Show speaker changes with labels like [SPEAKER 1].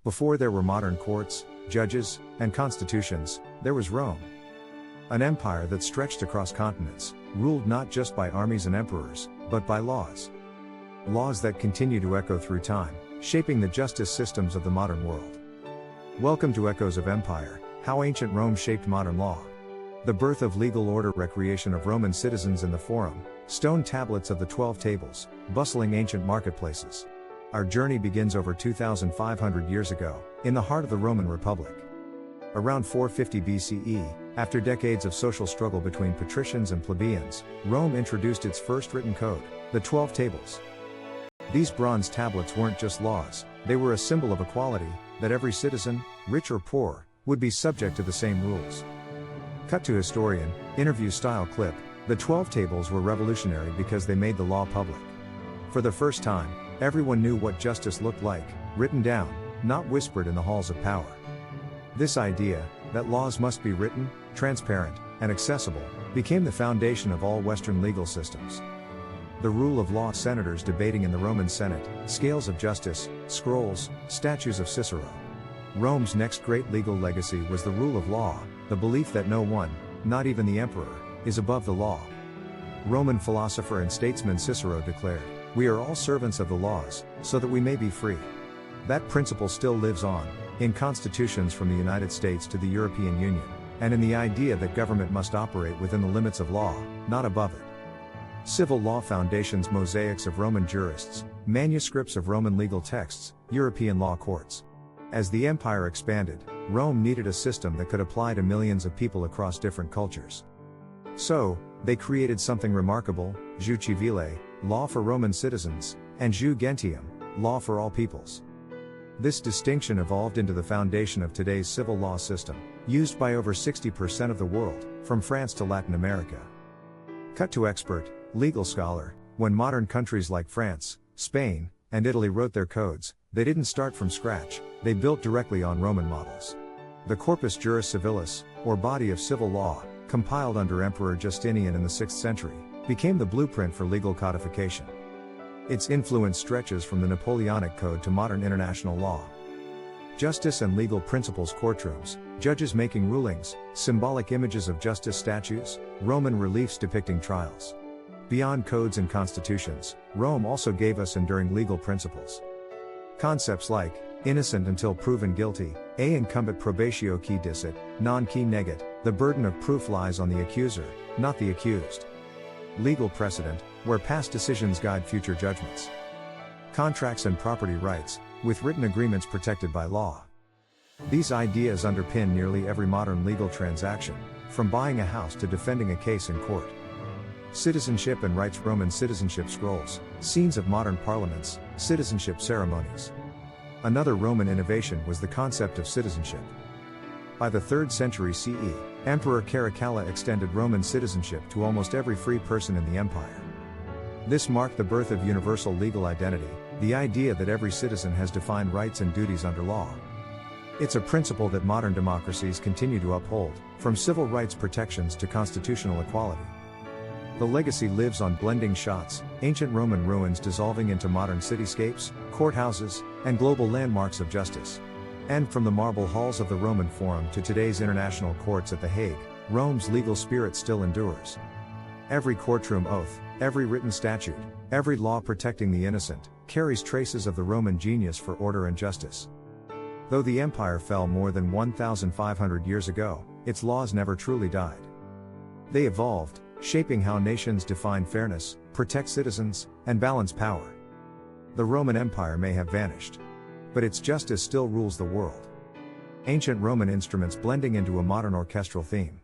[SPEAKER 1] Before there were modern courts, judges, and constitutions, there was Rome. An empire that stretched across continents, ruled not just by armies and emperors, but by laws. Laws that continue to echo through time, shaping the justice systems of the modern world. Welcome to Echoes of Empire, How Ancient Rome Shaped Modern Law. The birth of legal order, recreation of Roman citizens in the Forum, stone tablets of the 12 tables, bustling ancient marketplaces. Our journey begins over 2,500 years ago, in the heart of the Roman Republic. Around 450 BCE, after decades of social struggle between patricians and plebeians, Rome introduced its first written code, the 12 Tables. These bronze tablets weren't just laws, they were a symbol of equality, that every citizen, rich or poor, would be subject to the same rules. Cut to historian, interview-style clip, the 12 Tables were revolutionary because they made the law public. For the first time, everyone knew what justice looked like, written down, not whispered in the halls of power. This idea, that laws must be written, transparent, and accessible, became the foundation of all Western legal systems. The rule of law, senators debating in the Roman Senate, scales of justice, scrolls, statues of Cicero. Rome's next great legal legacy was the rule of law, the belief that no one, not even the emperor, is above the law. Roman philosopher and statesman Cicero declared, "We are all servants of the laws, so that we may be free." That principle still lives on, in constitutions from the United States to the European Union, and in the idea that government must operate within the limits of law, not above it. Civil law foundations, mosaics of Roman jurists, manuscripts of Roman legal texts, European law courts. As the empire expanded, Rome needed a system that could apply to millions of people across different cultures. So, they created something remarkable, jus civile, law for Roman citizens, and jus gentium, law for all peoples. This distinction evolved into the foundation of today's civil law system, used by over 60% of the world, from France to Latin America. Cut to expert, legal scholar, when modern countries like France, Spain, and Italy wrote their codes, they didn't start from scratch, they built directly on Roman models. The Corpus Juris Civilis, or body of civil law, compiled under Emperor Justinian in the 6th century, became the blueprint for legal codification. Its influence stretches from the Napoleonic Code to modern international law. Justice and legal principles, courtrooms, judges making rulings, symbolic images of justice, statues, Roman reliefs depicting trials. Beyond codes and constitutions, Rome also gave us enduring legal principles. Concepts like, innocent until proven guilty, a incumbent probatio qui dicit, non qui negit, the burden of proof lies on the accuser, not the accused. Legal precedent, where past decisions guide future judgments. Contracts and property rights, with written agreements protected by law. These ideas underpin nearly every modern legal transaction, from buying a house to defending a case in court. Citizenship and rights, Roman citizenship scrolls, scenes of modern parliaments, citizenship ceremonies. Another Roman innovation was the concept of citizenship. By the 3rd century CE, Emperor Caracalla extended Roman citizenship to almost every free person in the empire. This marked the birth of universal legal identity, the idea that every citizen has defined rights and duties under law. It's a principle that modern democracies continue to uphold, from civil rights protections to constitutional equality. The legacy lives on, blending shots, ancient Roman ruins dissolving into modern cityscapes, courthouses, and global landmarks of justice. And from the marble halls of the Roman Forum to today's international courts at The Hague, Rome's legal spirit still endures. Every courtroom oath, every written statute, every law protecting the innocent, carries traces of the Roman genius for order and justice. Though the empire fell more than 1,500 years ago, its laws never truly died. They evolved, shaping how nations define fairness, protect citizens, and balance power. The Roman Empire may have vanished, but its justice still rules the world. Ancient Roman instruments blending into a modern orchestral theme.